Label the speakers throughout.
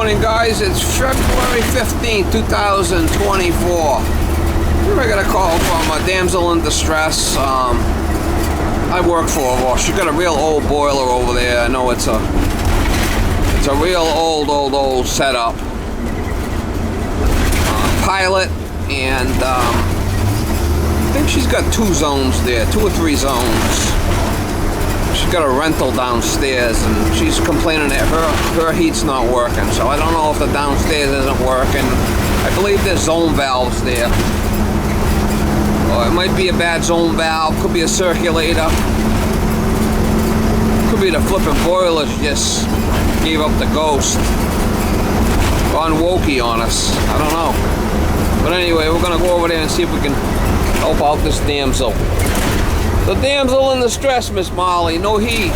Speaker 1: morning, guys. It's February 15th, 2024. I got a call from a damsel in distress. I work for her. Well, she's got a real old boiler over there. I know it's a real old setup. Pilot, and I think she's got 2 zones there, 2 or 3 zones. She's got a rental downstairs, and she's complaining that her heat's not working. So I don't know if the downstairs isn't working. I believe there's zone valves there. Or it might be a bad zone valve. Could be a circulator. Could be the flipping boiler. She just gave up the ghost. Gone wokey on us. I don't know. But anyway, we're gonna go over there and see if we can help out this damsel. The damsel in distress, Miss Molly. No heat.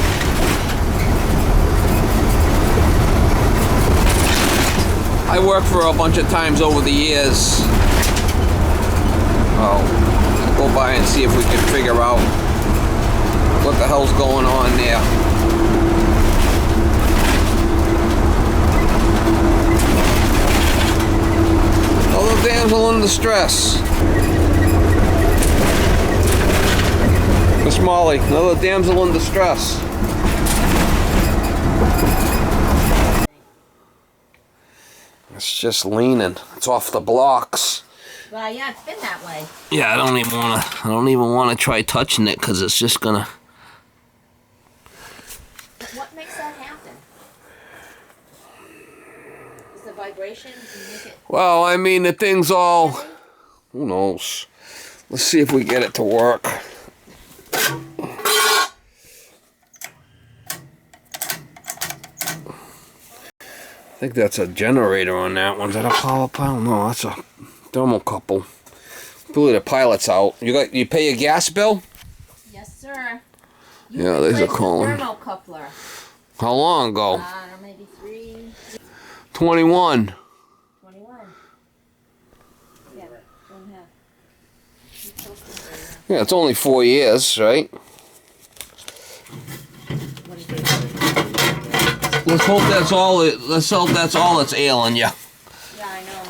Speaker 1: I worked for her a bunch of times over the years. I'll go by and see if we can figure out what the hell's going on there. Another damsel in distress. Miss Molly, another damsel in distress. It's just leaning. It's off the blocks.
Speaker 2: Well, yeah, it's been that way.
Speaker 1: Yeah, I don't even wanna try touching it because it's just gonna.
Speaker 2: What makes that happen? Is the vibration make it?
Speaker 1: Well, I mean, the thing's all. Who knows? Let's see if we get it to work. I think that's a generator on that one. Is that a power pile? No, that's a thermocouple. Probably the pilot's out. You pay your gas bill?
Speaker 2: Yes, sir.
Speaker 1: Yeah, there's a calling.
Speaker 2: Thermocoupler.
Speaker 1: How long ago?
Speaker 2: Maybe 3.
Speaker 1: 21.
Speaker 2: 21. Yeah, 1.5.
Speaker 1: Yeah, it's only 4 years, right? Let's hope that's all. Let's hope that's all that's ailing you.
Speaker 2: Yeah, I know.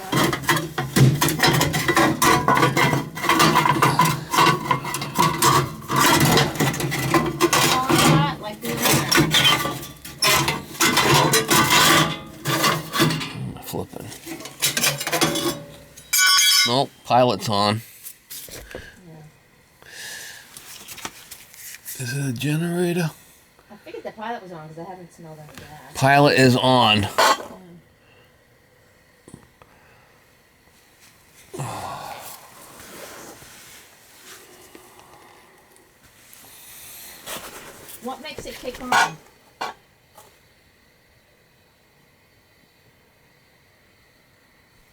Speaker 2: Like
Speaker 1: flipping. Nope, pilot's on.
Speaker 2: Yeah.
Speaker 1: Is it a generator?
Speaker 2: I figured the pilot was on because I haven't smelled that gas.
Speaker 1: Pilot is on.
Speaker 2: What makes it kick on?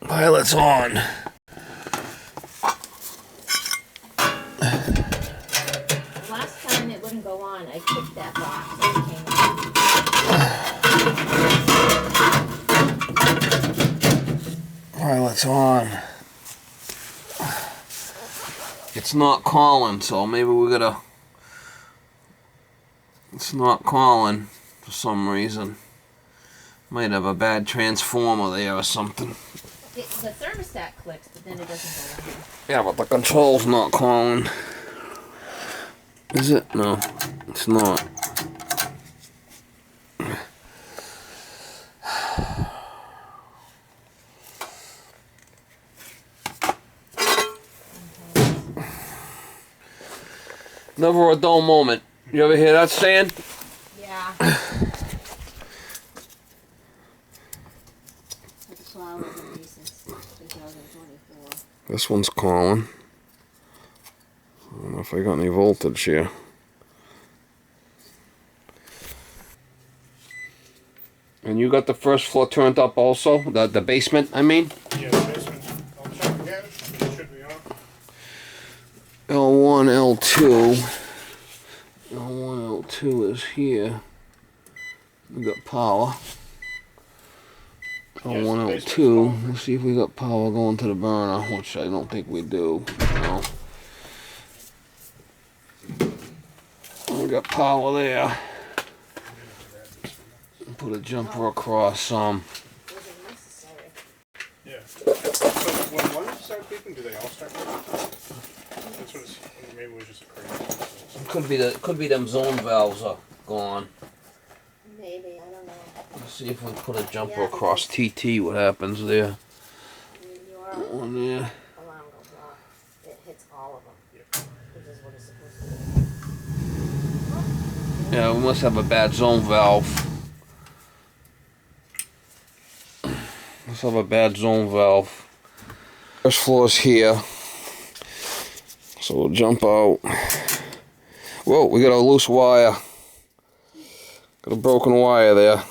Speaker 1: Pilot's on.
Speaker 2: Last time it wouldn't go on, I kicked that box and it came on.
Speaker 1: Pilot's on. It's not calling, so maybe we gotta. It's not calling for some reason. Might have a bad transformer there or something.
Speaker 2: The thermostat clicks, but then it doesn't go on.
Speaker 1: Yeah, but the control's not calling. Is it? No, it's not. Never a dull moment. You ever hear that saying?
Speaker 2: Yeah. That's why I was in since 2024.
Speaker 1: This one's calling. I don't know if I got any voltage here. And you got the first floor turned up also? The basement, I mean?
Speaker 3: Yeah, the basement. I'll check again. It should be on.
Speaker 1: L1, L2. L1, L2 is here. We got power. L1, L2. Let's see if we got power going to the burner, which I don't think we do. No. We got power there. Put a jumper across some.
Speaker 3: Do they all start? That's what it's, maybe it was just a crazy.
Speaker 1: Could be them zone valves are gone.
Speaker 2: Maybe, I don't know.
Speaker 1: Let's see if we put a jumper
Speaker 2: Yeah,
Speaker 1: across TT. What happens there?
Speaker 2: Your
Speaker 1: On there.
Speaker 2: alarm goes off. It hits all of them.
Speaker 3: Yep.
Speaker 2: Which is what it's supposed to do.
Speaker 1: Yeah, we must have a bad zone valve. Must have a bad zone valve. First floor's here. So we'll jump out. Whoa, we got a loose wire. Got a broken wire there.
Speaker 2: Wow,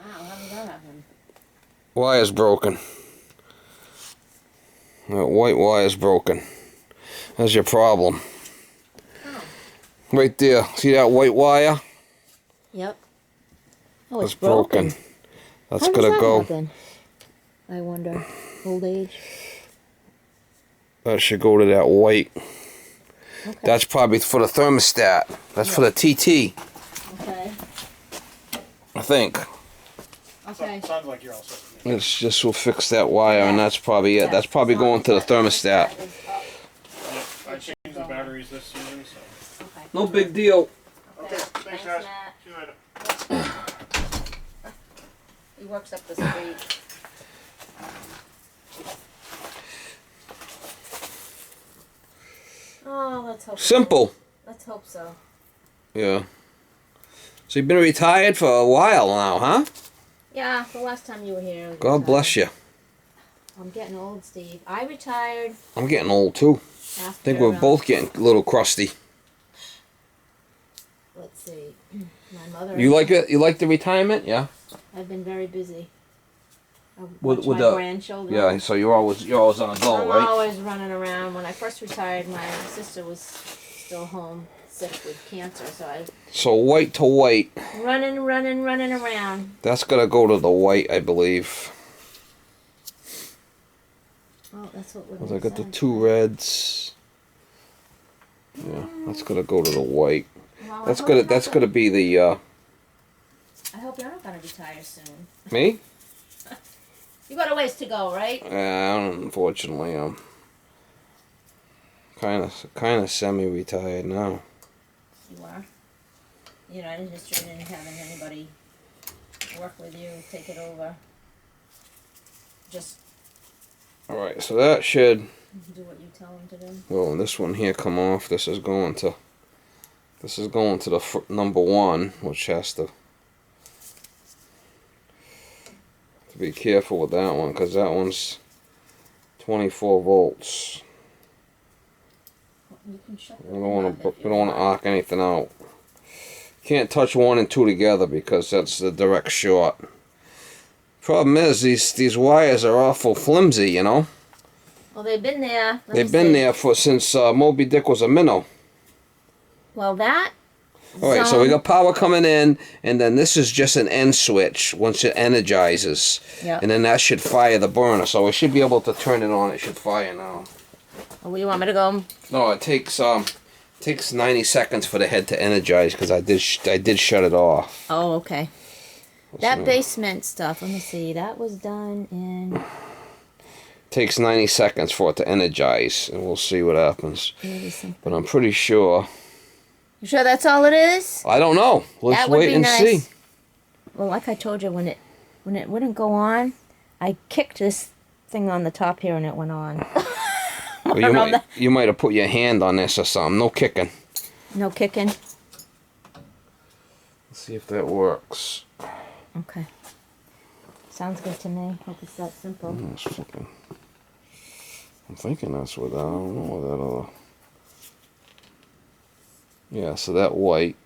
Speaker 2: how did that happen?
Speaker 1: Wire's broken. That white wire's broken. That's your problem.
Speaker 2: Oh.
Speaker 1: Right there. See that white wire?
Speaker 2: Yep. Oh, it's
Speaker 1: That's broken. That's
Speaker 2: How
Speaker 1: gotta
Speaker 2: does that
Speaker 1: go.
Speaker 2: happen? I wonder. Old age?
Speaker 1: That should go to that white.
Speaker 2: Okay.
Speaker 1: That's probably for the thermostat. That's for the TT,
Speaker 2: Okay.
Speaker 1: I think.
Speaker 2: Okay.
Speaker 3: Sounds like you're all set.
Speaker 1: It's just will fix that wire, and that's probably it. That's probably going to the thermostat.
Speaker 3: Yep, I changed the batteries this season, so.
Speaker 2: Okay.
Speaker 1: No big deal.
Speaker 3: Okay, thanks guys.
Speaker 2: Matt.
Speaker 3: See you later.
Speaker 2: He works up the street. Oh, let's hope
Speaker 1: Simple.
Speaker 2: so. Let's hope so.
Speaker 1: Yeah. So you've been retired for a while now, huh?
Speaker 2: Yeah, the last time you were here.
Speaker 1: God bless you.
Speaker 2: I'm getting old, Steve. I retired
Speaker 1: I'm getting old too.
Speaker 2: after.
Speaker 1: I think we're both getting a little crusty.
Speaker 2: Let's see. My mother.
Speaker 1: You like it? You like the retirement? Yeah.
Speaker 2: I've been very busy.
Speaker 1: With
Speaker 2: my
Speaker 1: the
Speaker 2: grandchildren.
Speaker 1: Yeah. So you're always on a go,
Speaker 2: I'm
Speaker 1: right?
Speaker 2: always running around. When I first retired, my sister was still home, sick with cancer, so I
Speaker 1: So white to white.
Speaker 2: running around.
Speaker 1: That's gotta go to the white, I believe.
Speaker 2: Oh, that's what would
Speaker 1: 'Cause
Speaker 2: make
Speaker 1: I got the
Speaker 2: sense.
Speaker 1: two reds. Yeah, that's gonna go to the white.
Speaker 2: Well,
Speaker 1: That's
Speaker 2: I hope
Speaker 1: gonna
Speaker 2: you're
Speaker 1: that's
Speaker 2: not
Speaker 1: gonna be the
Speaker 2: I hope you're not gonna retire soon.
Speaker 1: me.
Speaker 2: You got a ways to go, right?
Speaker 1: Unfortunately, I'm kind of semi-retired now.
Speaker 2: You are. You're not interested in having anybody work with you, take it over. Just
Speaker 1: All right, so that should.
Speaker 2: do what you tell them to do.
Speaker 1: Well, this one here come off. This is going to the number one, which has to be careful with that one because that one's 24 volts.
Speaker 2: You can shut
Speaker 1: We don't want to arc anything out. Can't touch 1 and 2 together because that's the direct short. Problem is these wires are awful flimsy, you know.
Speaker 2: Well, they've been there.
Speaker 1: They've been there since Moby Dick was a minnow.
Speaker 2: Well, that.
Speaker 1: All right, so we got power coming in, and then this is just an end switch once it energizes.
Speaker 2: Yeah.
Speaker 1: And then that should fire the burner, so we should be able to turn it on. It should fire now.
Speaker 2: Oh, you want me to go?
Speaker 1: No, it takes 90 seconds for the head to energize because I did shut it off.
Speaker 2: Oh, okay. That basement stuff, let me see. That was done in.
Speaker 1: Takes 90 seconds for it to energize, and we'll see what happens.
Speaker 2: Maybe something.
Speaker 1: But I'm pretty sure.
Speaker 2: You sure that's all it is?
Speaker 1: I don't know. Let's
Speaker 2: That would
Speaker 1: wait
Speaker 2: be
Speaker 1: and
Speaker 2: nice.
Speaker 1: see.
Speaker 2: Well, like I told you, when it wouldn't go on, I kicked this thing on the top here and it went on.
Speaker 1: Well, you might have put your hand on this or something. No kicking.
Speaker 2: No kicking.
Speaker 1: Let's see if that works.
Speaker 2: Okay. Sounds good to me. Hope it's that simple.
Speaker 1: I'm thinking that's what I don't know what that other. Yeah, so that white.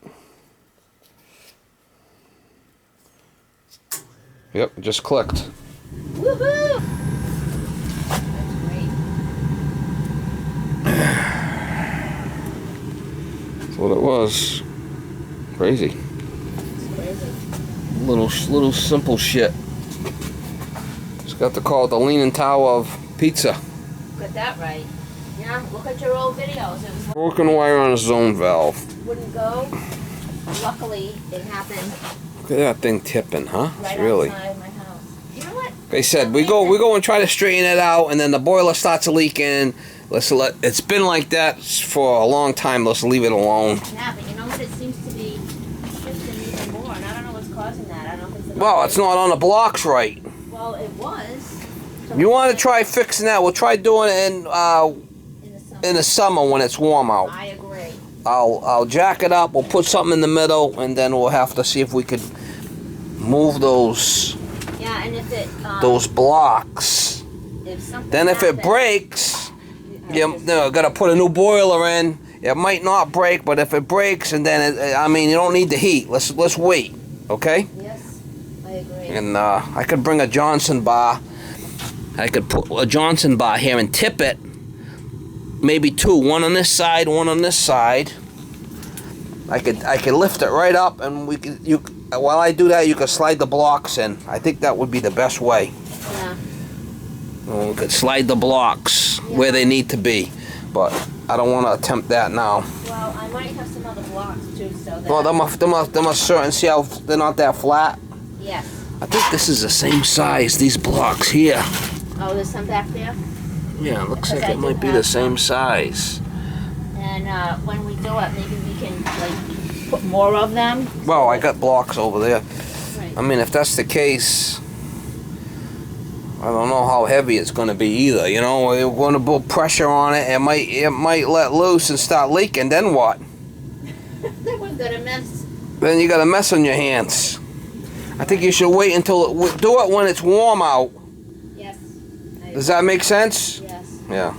Speaker 1: Yep, it just clicked.
Speaker 2: Woohoo! That's great.
Speaker 1: That's what it was. Crazy.
Speaker 2: It's crazy.
Speaker 1: Little simple shit. Just got to call it the Leaning Tower of Pizza.
Speaker 2: Got that right. Yeah, look at your old videos. It was
Speaker 1: Broken wire on a zone valve.
Speaker 2: wouldn't go. Luckily, it happened
Speaker 1: Look at that thing tipping, huh?
Speaker 2: right
Speaker 1: Really?
Speaker 2: outside my house. You know what?
Speaker 1: Like I said, we go and try to straighten it out, and then the boiler starts leaking. It's been like that for a long time. Let's leave it alone.
Speaker 2: Yeah, but you know what? It seems to be shifting even more, and I don't know what's causing that. I don't know if it's
Speaker 1: Well, it's not on the blocks right.
Speaker 2: Well, it was. So
Speaker 1: You want to try fixing that? We'll try doing it in the summer when it's warm out.
Speaker 2: I agree.
Speaker 1: I'll jack it up. We'll put something in the middle, and then we'll have to see if we could move those
Speaker 2: Yeah, and if it
Speaker 1: those blocks.
Speaker 2: if something
Speaker 1: Then if it
Speaker 2: happens-
Speaker 1: breaks, you gotta put a new boiler in. It might not break, but if it breaks, and then I mean, you don't need the heat. Let's wait, okay?
Speaker 2: Yes, I agree.
Speaker 1: And I could bring a Johnson bar. I could put a Johnson bar here and tip it. Maybe two, one on this side, one on this side. I could lift it right up, and while I do that, you could slide the blocks in. I think that would be the best way.
Speaker 2: Yeah.
Speaker 1: We could slide the blocks where they need to be, but I don't want to attempt that now.
Speaker 2: Well, I might have some other blocks too, so that.
Speaker 1: Well, them are certain. See how they're not that flat.
Speaker 2: Yes.
Speaker 1: I think this is the same size. These blocks here.
Speaker 2: Oh, there's some back there.
Speaker 1: Yeah, it looks
Speaker 2: Because
Speaker 1: like
Speaker 2: I
Speaker 1: it
Speaker 2: do
Speaker 1: might be
Speaker 2: have
Speaker 1: the same size.
Speaker 2: And when we do it, maybe we can like put more of them.
Speaker 1: Well, I got blocks over there.
Speaker 2: Right.
Speaker 1: I mean, if that's the case, I don't know how heavy it's going to be either. You know, we're going to put pressure on it. It might let loose and start leaking. Then what?
Speaker 2: Then we've got a mess.
Speaker 1: Then you got a mess on your hands. I think you should wait until do it when it's warm out.
Speaker 2: Yes.
Speaker 1: Does that make sense?
Speaker 2: Yes.
Speaker 1: Yeah.